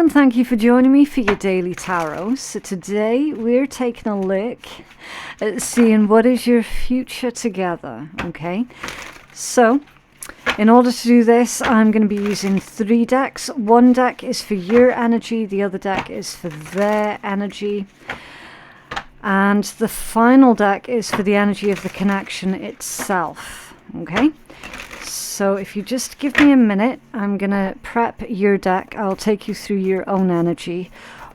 and thank you for joining me for your daily tarot. So today we're taking a look at seeing what is your future together, okay? So in order to do this, I'm going to be using 3 decks. One deck is for your energy, the other deck is for their energy, and the final deck is for the energy of the connection itself, okay? So if you just give me a minute, I'm going to prep your deck. I'll take you through your own energy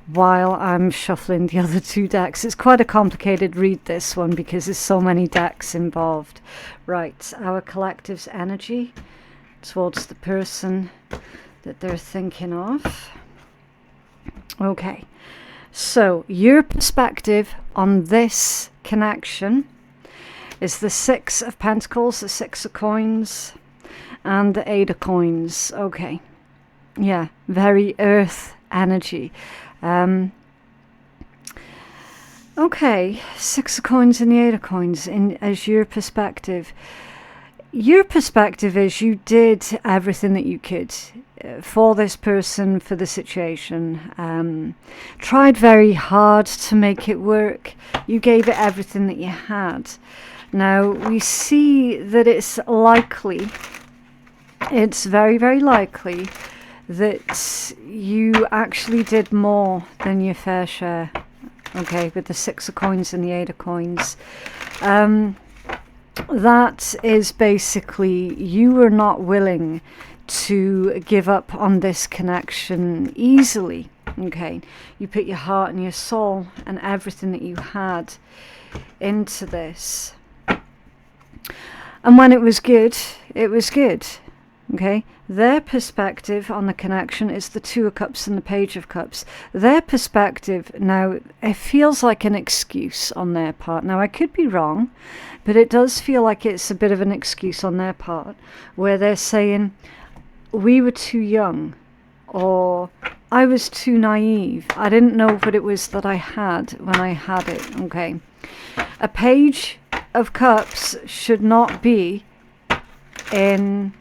while I'm shuffling the other 2 decks. It's quite a complicated read, this one, because there's so many decks involved. Right, our collective's energy towards the person that they're thinking of. Okay, so your perspective on this connection is the 6 of Pentacles, the 6 of Coins, and the 8 of Coins. Okay, yeah, very earth energy. Okay, 6 of Coins and the 8 of Coins as your perspective. Your perspective is you did everything that you could for this person, for the situation. Tried very hard to make it work. You gave it everything that you had. Now, we see that it's likely, it's very, very likely that you actually did more than your fair share, okay, with the 6 of Coins and the 8 of Coins. That is basically you were not willing to give up on this connection easily, okay? You put your heart and your soul and everything that you had into this. And when it was good, okay? Their perspective on the connection is the 2 of Cups and the Page of Cups. Their perspective, now, it feels like an excuse on their part. Now, I could be wrong, but it does feel like it's a bit of an excuse on their part, where they're saying, we were too young, or I was too naive. I didn't know what it was that I had when I had it, okay? A Page of Cups should not be in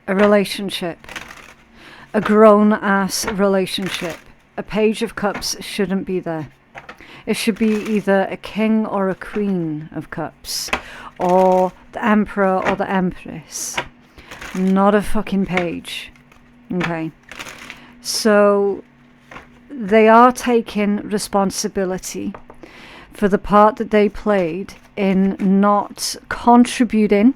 a relationship, a grown-ass relationship. A Page of Cups shouldn't be there. It should be either a king or a queen of cups, or the emperor or the empress, not a fucking page, okay? So they are taking responsibility for the part that they played in not contributing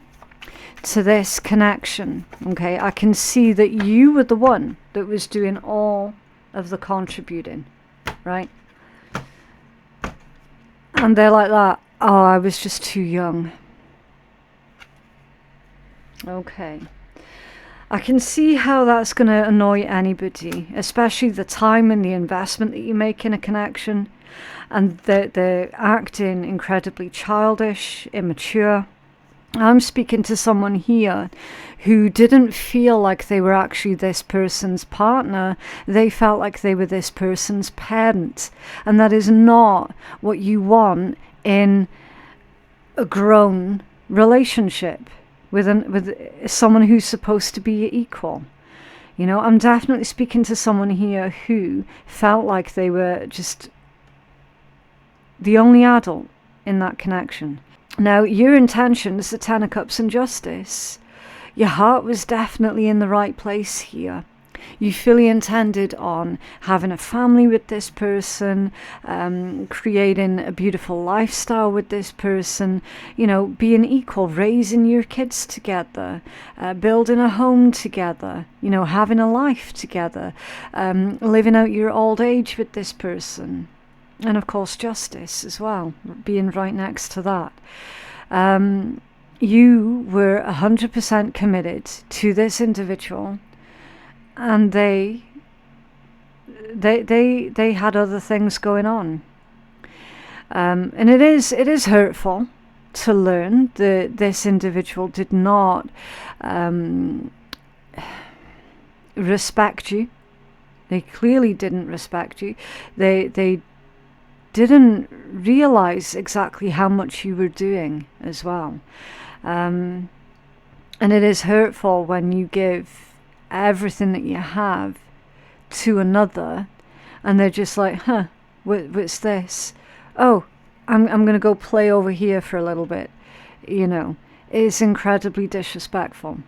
to this connection, okay? I can see that you were the one that was doing all of the contributing, right? And they're like that, oh, I was just too young. Okay. I can see how that's going to annoy anybody, especially the time and the investment that you make in a connection, and they're acting incredibly childish, immature. I'm speaking to someone here who didn't feel like they were actually this person's partner. They felt like they were this person's parent. And that is not what you want in a grown relationship with someone who's supposed to be your equal. You know, I'm definitely speaking to someone here who felt like they were just the only adult in that connection. Now, your intentions, the 10 of Cups and Justice, your heart was definitely in the right place here. You fully intended on having a family with this person, creating a beautiful lifestyle with this person, you know, being equal, raising your kids together, building a home together, you know, having a life together, living out your old age with this person. And of course, justice as well, being right next to that. You were 100% committed to this individual, and they had other things going on. And it is hurtful to learn that this individual did not respect you. They clearly didn't respect you. They didn't realize exactly how much you were doing as well. And it is hurtful when you give everything that you have to another, and they're just like, huh, what's this? Oh, I'm going to go play over here for a little bit. You know, it's incredibly disrespectful.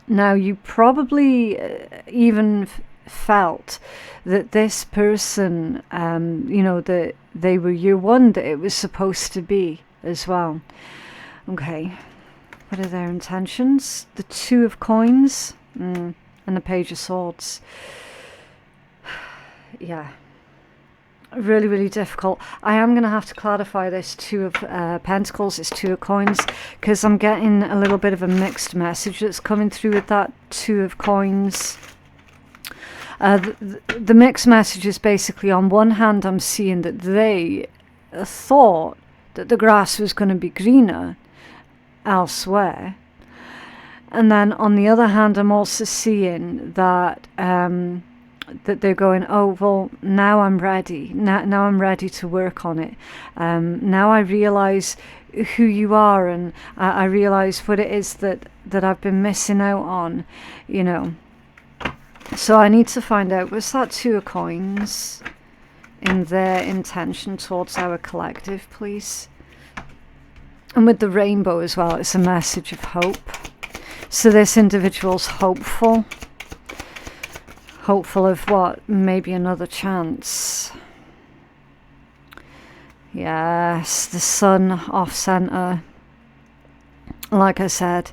Now, you probably even felt that this person, you know, that they were your one that it was supposed to be as well. Okay, what are their intentions? The Two of Coins and the Page of Swords. Yeah, really, really difficult. I am going to have to clarify this Two of Pentacles, it's Two of Coins, because I'm getting a little bit of a mixed message that's coming through with that Two of Coins. The mixed message is basically, on one hand, I'm seeing that they thought that the grass was going to be greener elsewhere. And then on the other hand, I'm also seeing that that they're going, oh, well, now I'm ready. Now I'm ready to work on it. Now I realise who you are, and I realise what it is that I've been missing out on, you know. So I need to find out, what's that Two of Coins in their intention towards our collective, please? And with the rainbow as well, it's a message of hope. So this individual's hopeful. Hopeful of what? Maybe another chance. Yes, the Sun off center. Like I said.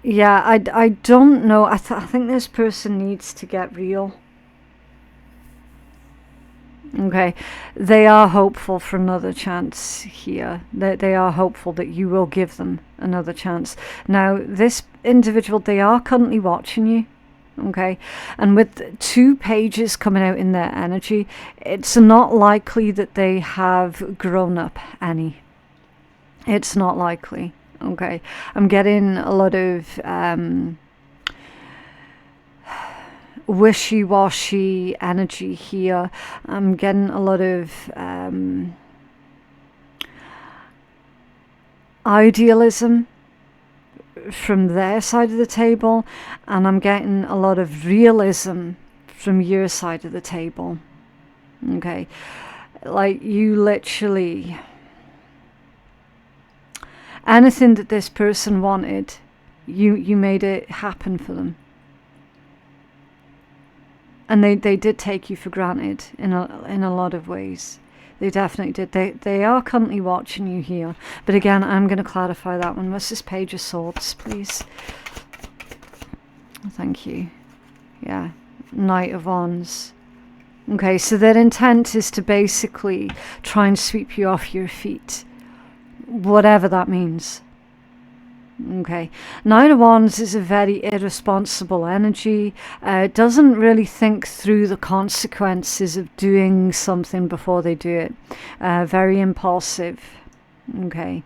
Yeah, I don't know. I think this person needs to get real. Okay, they are hopeful for another chance here. They are hopeful that you will give them another chance. Now, this individual, they are currently watching you. Okay, and with 2 pages coming out in their energy, it's not likely that they have grown up any. It's not likely. Okay, I'm getting a lot of wishy-washy energy here. I'm getting a lot of idealism from their side of the table, and I'm getting a lot of realism from your side of the table. Okay, like you literally, anything that this person wanted, you made it happen for them. And they did take you for granted in a lot of ways. They definitely did. They are currently watching you here. But again, I'm going to clarify that one. What's this Page of Swords, please? Thank you. Yeah. Knight of Wands. Okay, so their intent is to basically try and sweep you off your feet. Whatever that means. Okay, Knight of Wands is a very irresponsible energy. Doesn't really think through the consequences of doing something before they do it. Very impulsive. Okay,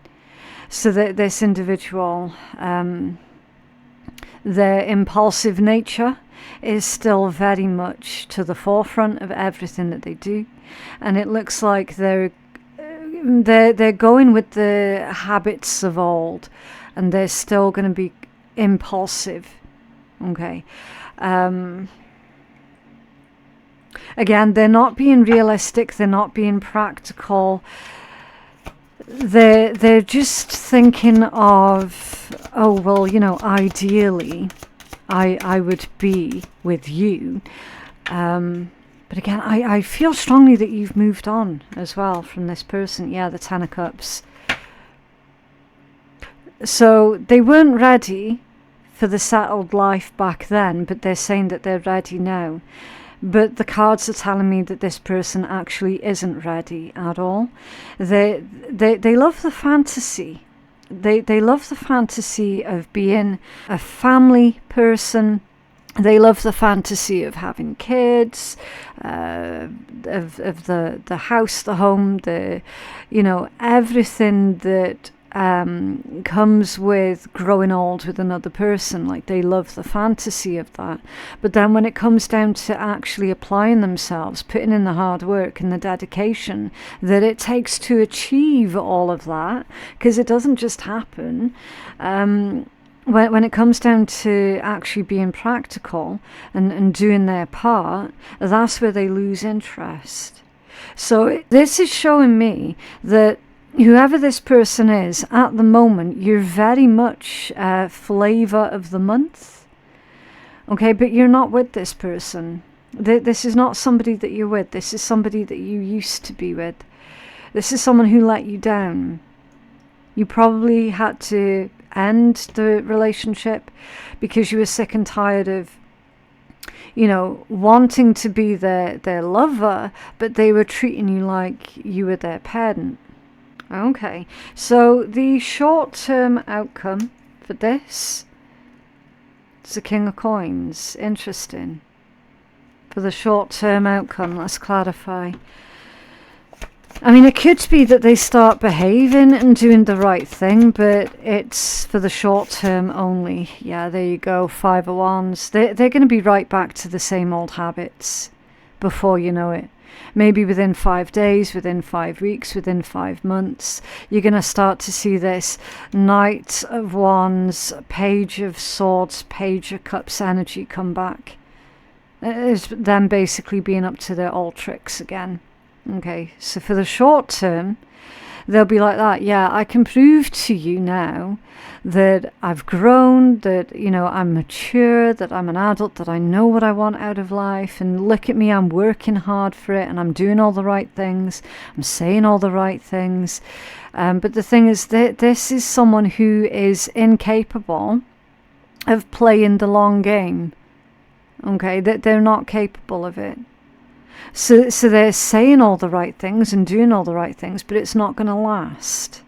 so this individual, their impulsive nature is still very much to the forefront of everything that they do, and it looks like they're going with the habits of old. And they're still going to be impulsive. Okay. Again, they're not being realistic. They're not being practical. They're just thinking of, oh, well, you know, ideally, I would be with you. But again, I feel strongly that you've moved on as well from this person. Yeah, the Ten of Cups. So they weren't ready for the settled life back then, but they're saying that they're ready now. But the cards are telling me that this person actually isn't ready at all. They love the fantasy. They love the fantasy of being a family person. They love the fantasy of having kids, of the house, the home, everything that comes with growing old with another person. Like, they love the fantasy of that. But then when it comes down to actually applying themselves, putting in the hard work and the dedication that it takes to achieve all of that, because it doesn't just happen, when it comes down to actually being practical and doing their part, that's where they lose interest. So this is showing me that whoever this person is, at the moment, you're very much flavor of the month. Okay, but you're not with this person. This is not somebody that you're with. This is somebody that you used to be with. This is someone who let you down. You probably had to end the relationship because you were sick and tired of, wanting to be their lover, but they were treating you like you were their parent. Okay, so the short-term outcome for this is the King of Coins. Interesting. For the short-term outcome, let's clarify. I mean, it could be that they start behaving and doing the right thing, but it's for the short term only. Yeah, there you go, 5 of Wands. They're going to be right back to the same old habits before you know it. Maybe within 5 days, within 5 weeks, within 5 months, you're going to start to see this Knight of Wands, Page of Swords, Page of Cups energy come back. It's them basically being up to their old tricks again. Okay, so for the short term, they'll be like that. Yeah, I can prove to you now that I've grown, that, I'm mature, that I'm an adult, that I know what I want out of life. And look at me, I'm working hard for it and I'm doing all the right things. I'm saying all the right things. But the thing is that this is someone who is incapable of playing the long game. Okay, that they're not capable of it. So they're saying all the right things and doing all the right things, but it's not going to last.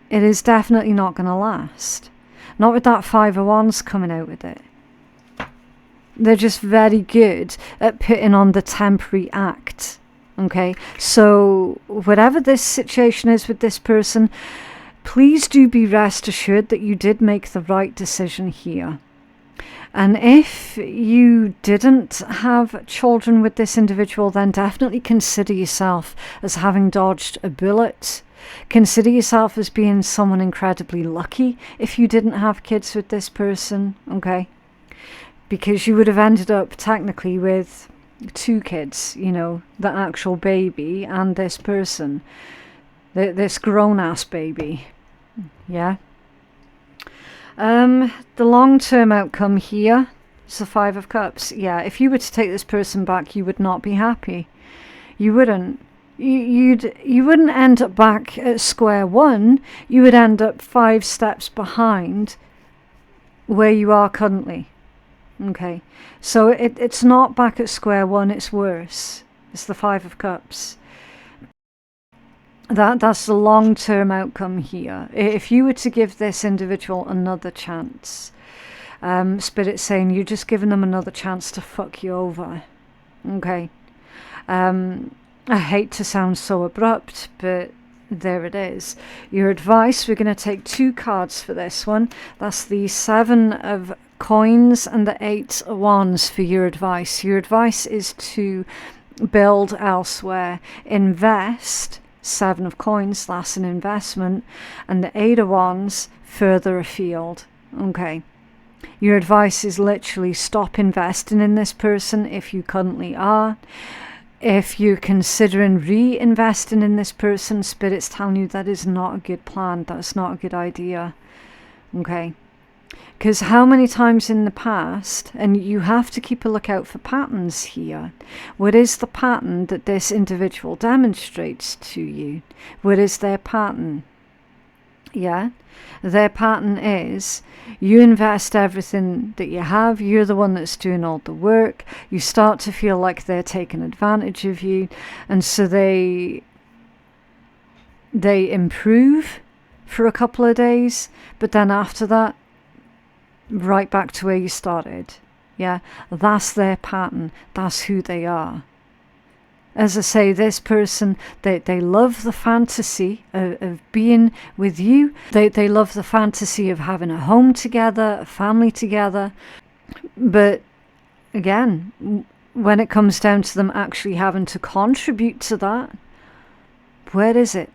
It is definitely not going to last. Not with that 5 of Wands coming out with it. They're just very good at putting on the temporary act. Okay, so whatever this situation is with this person, please do be rest assured that you did make the right decision here. And if you didn't have children with this individual, then definitely consider yourself as having dodged a bullet. Consider yourself as being someone incredibly lucky if you didn't have kids with this person, okay? Because you would have ended up technically with 2 kids, the actual baby and this person. This grown-ass baby, yeah? The long-term outcome here is the 5 of Cups. Yeah, if you were to take this person back, you would not be happy. You wouldn't. You wouldn't end up back at square one. You would end up 5 steps behind where you are currently. Okay, so it's not back at square one. It's worse. It's the 5 of Cups. That's the long-term outcome here. If you were to give this individual another chance, Spirit's saying you're just giving them another chance to fuck you over. Okay. I hate to sound so abrupt, but there it is. Your advice, we're going to take 2 cards for this one. That's the 7 of Coins and the 8 of Wands for your advice. Your advice is to build elsewhere, invest. 7 of Coins, that's an investment, and the 8 of Wands, further afield. Okay. Your advice is literally stop investing in this person if you currently are. If you're considering reinvesting in this person, Spirit's telling you that is not a good plan. That's not a good idea. Okay. Because how many times in the past, and you have to keep a lookout for patterns here. What is the pattern that this individual demonstrates to you? What is their pattern? Yeah? Their pattern is you invest everything that you have. You're the one that's doing all the work. You start to feel like they're taking advantage of you. And so they improve for a couple of days. But then after that, right back to where you started. Yeah, that's their pattern. That's who they are. As I say, this person, they love the fantasy of being with you. They love the fantasy of having a home together, a family together. But again, when it comes down to them actually having to contribute to that, where is it?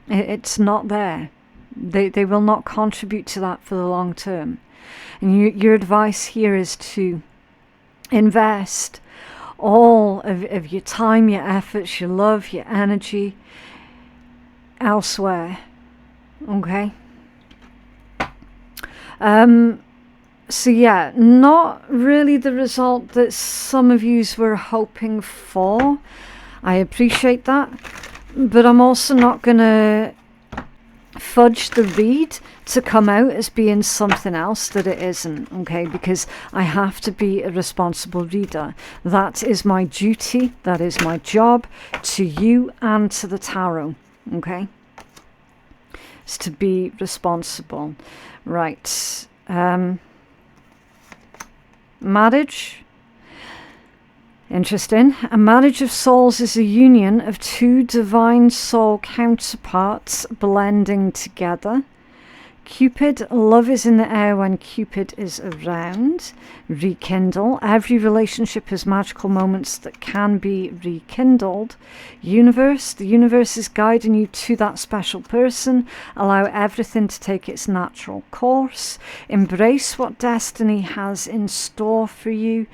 It's not there. They will not contribute to that for the long term. And your advice here is to invest all of your time, your efforts, your love, your energy elsewhere. Okay? So yeah, not really the result that some of yous were hoping for. I appreciate that. But I'm also not going to fudge the read to come out as being something else that it isn't, okay? Because I have to be a responsible reader. That is my duty. That is my job to you and to the tarot, okay? It's to be responsible. Right. Marriage. Interesting. A marriage of souls is a union of two divine soul counterparts blending together. Cupid, love is in the air when Cupid is around. Rekindle, every relationship has magical moments that can be rekindled. Universe, the universe is guiding you to that special person. Allow everything to take its natural course. Embrace what destiny has in store for you.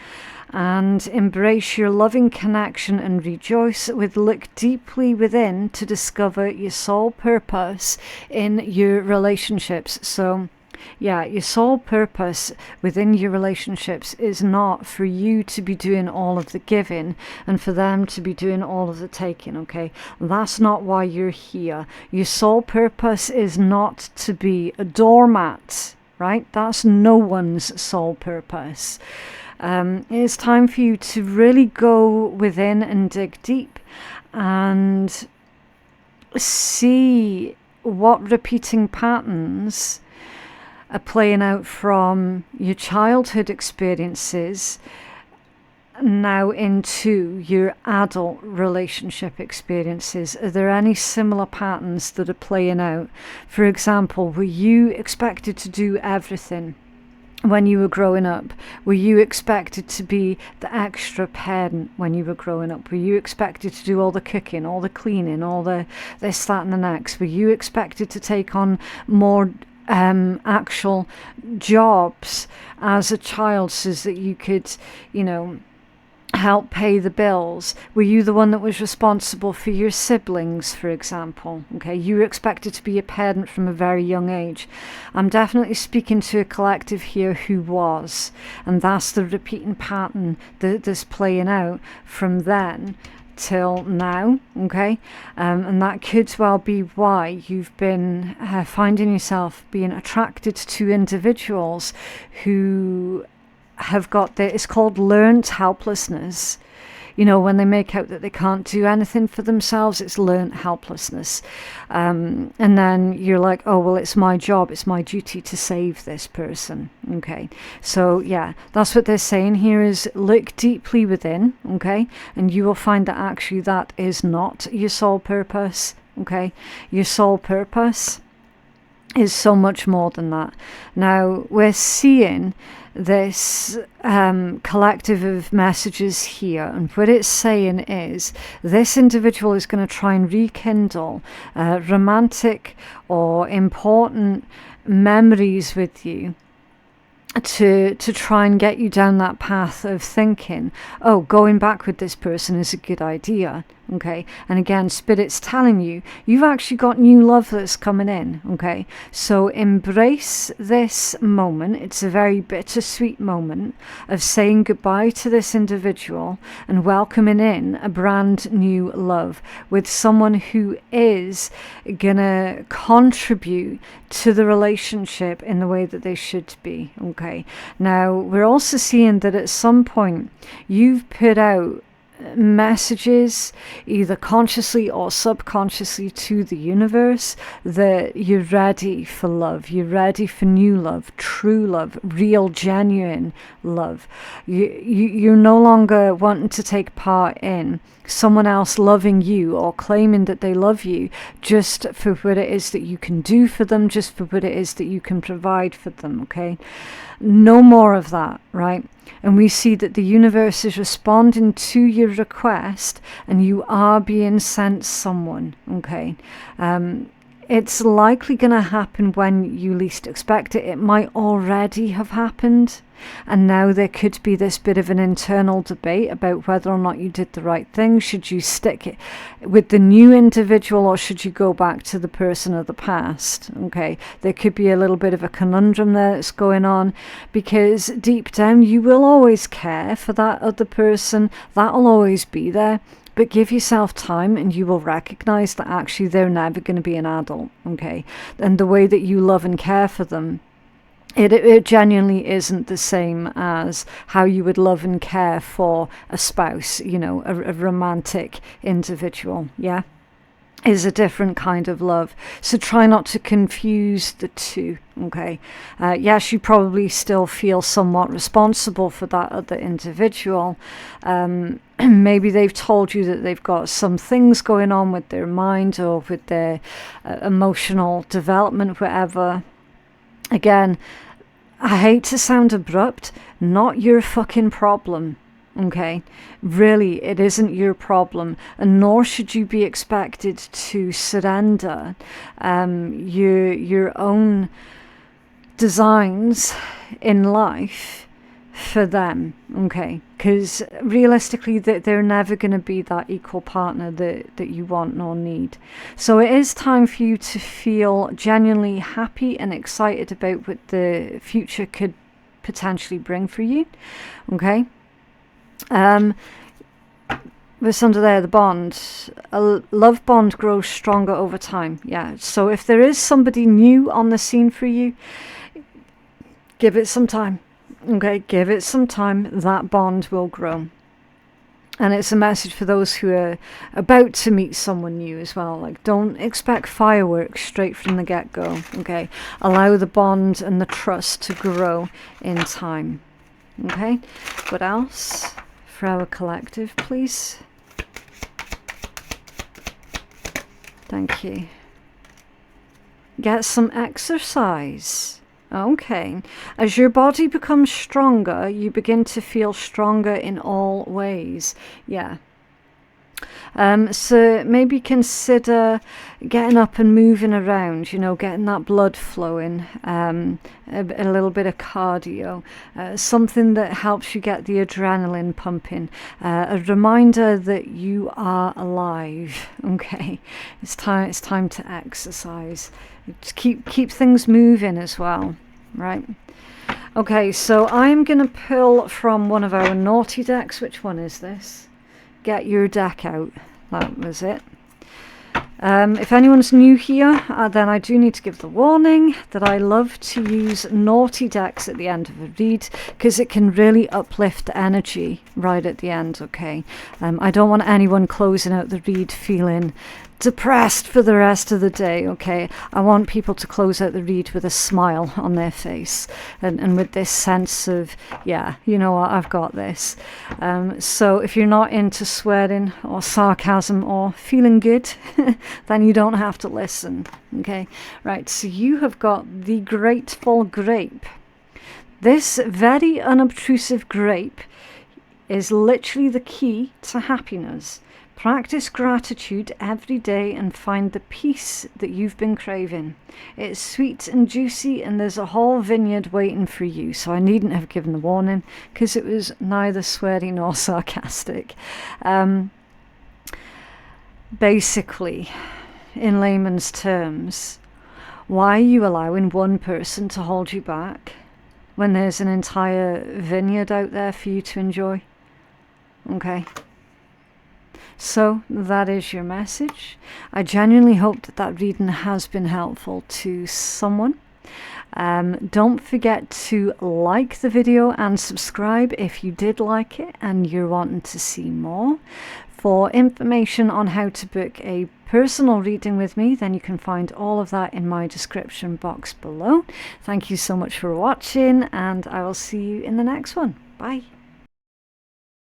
And embrace your loving connection and rejoice. Look deeply within to discover your soul purpose in your relationships. So yeah, your soul purpose within your relationships is not for you to be doing all of the giving and for them to be doing all of the taking, okay? That's not why you're here. Your soul purpose is not to be a doormat, right? That's no one's soul purpose. It's time for you to really go within and dig deep and see what repeating patterns are playing out from your childhood experiences now into your adult relationship experiences. Are there any similar patterns that are playing out? For example, were you expected to do everything when you were growing up? Were you expected to be the extra parent when you were growing up? Were you expected to do all the cooking, all the cleaning, all the this, that and the next? Were you expected to take on more actual jobs as a child so that you could, help pay the bills? Were you the one that was responsible for your siblings, for example? Okay, you were expected to be a parent from a very young age. I'm definitely speaking to a collective here who was, and that's the repeating pattern that's playing out from then till now, okay? And that could well be why you've been finding yourself being attracted to individuals who have got it's called learned helplessness. When they make out that they can't do anything for themselves, it's learned helplessness. And then you're like, oh, well, it's my job, it's my duty to save this person. Okay. So yeah, that's what they're saying here is look deeply within, okay? And you will find that actually that is not your soul purpose, okay? Your soul purpose is so much more than that. Now, we're seeing this collective of messages here, and what it's saying is this individual is going to try and rekindle romantic or important memories with you to try and get you down that path of thinking, oh, going back with this person is a good idea. Okay, and again, Spirit's telling you, you've actually got new love that's coming in, okay? So embrace this moment. It's a very bittersweet moment of saying goodbye to this individual and welcoming in a brand new love with someone who is gonna contribute to the relationship in the way that they should be, okay? Now, we're also seeing that at some point, you've put out messages either consciously or subconsciously to the universe that you're ready for love, you're ready for new love, true love, real genuine love. You're no longer wanting to take part in someone else loving you or claiming that they love you just for what it is that you can do for them, just for what it is that you can provide for them, okay? No more of that, right? And we see that the universe is responding to your request and you are being sent someone, okay? it's likely going to happen when you least expect it. It might already have happened, and now there could be this bit of an internal debate about whether or not you did the right thing. Should you stick it with the new individual, or should you go back to the person of the past? Okay, there could be a little bit of a conundrum there that's going on, because deep down you will always care for that other person. That'll always be there. But give yourself time and you will recognize that actually they're never going to be an adult, okay? And the way that you love and care for them, it genuinely isn't the same as how you would love and care for a spouse, you know, a romantic individual, yeah? Is a different kind of love. So try not to confuse the two, okay? Yes, you probably still feel somewhat responsible for that other individual. Maybe they've told you that they've got some things going on with their mind or with their emotional development, whatever. Again, I hate to sound abrupt, not your fucking problem. Okay, really, it isn't your problem, and nor should you be expected to surrender your own designs in life for them. Okay, because realistically, they're never going to be that equal partner that you want nor need. So it is time for you to feel genuinely happy and excited about what the future could potentially bring for you. Okay. What's under there, the bond. A love bond grows stronger over time. Yeah, so if there is somebody new on the scene for you, give it some time. Okay, give it some time. That bond will grow. And it's a message for those who are about to meet someone new as well. Like, don't expect fireworks straight from the get-go. Okay, allow the bond and the trust to grow in time. Okay, what else for our collective, please? Thank you. Get some exercise. Okay. As your body becomes stronger, you begin to feel stronger in all ways. Yeah. So maybe consider getting up and moving around, you know, getting that blood flowing, a little bit of cardio, something that helps you get the adrenaline pumping, a reminder that you are alive. Okay, it's time to exercise. Just keep things moving as well, right? Okay, so I'm going to pull from one of our naughty decks. Which one is this? Get your deck out. That was it. If anyone's new here, then I do need to give the warning that I love to use naughty decks at the end of a read, because it can really uplift energy right at the end, okay? I don't want anyone closing out the read feeling depressed for the rest of the day, okay? I want people to close out the read with a smile on their face and with this sense of, yeah, you know what, I've got this. So if you're not into swearing or sarcasm or feeling good, then you don't have to listen, okay? Right, so you have got the Grateful Grape. This very unobtrusive grape is literally the key to happiness. Practice gratitude every day and find the peace that you've been craving. It's sweet and juicy, and there's a whole vineyard waiting for you. So I needn't have given the warning, because it was neither sweary nor sarcastic. Basically, in layman's terms, why are you allowing one person to hold you back when there's an entire vineyard out there for you to enjoy? Okay. So that is your message. I genuinely hope that reading has been helpful to someone. Don't forget to like the video and subscribe if you did like it and you're wanting to see more. For information on how to book a personal reading with me, then you can find all of that in my description box below. Thank you so much for watching, and I will see you in the next one. Bye.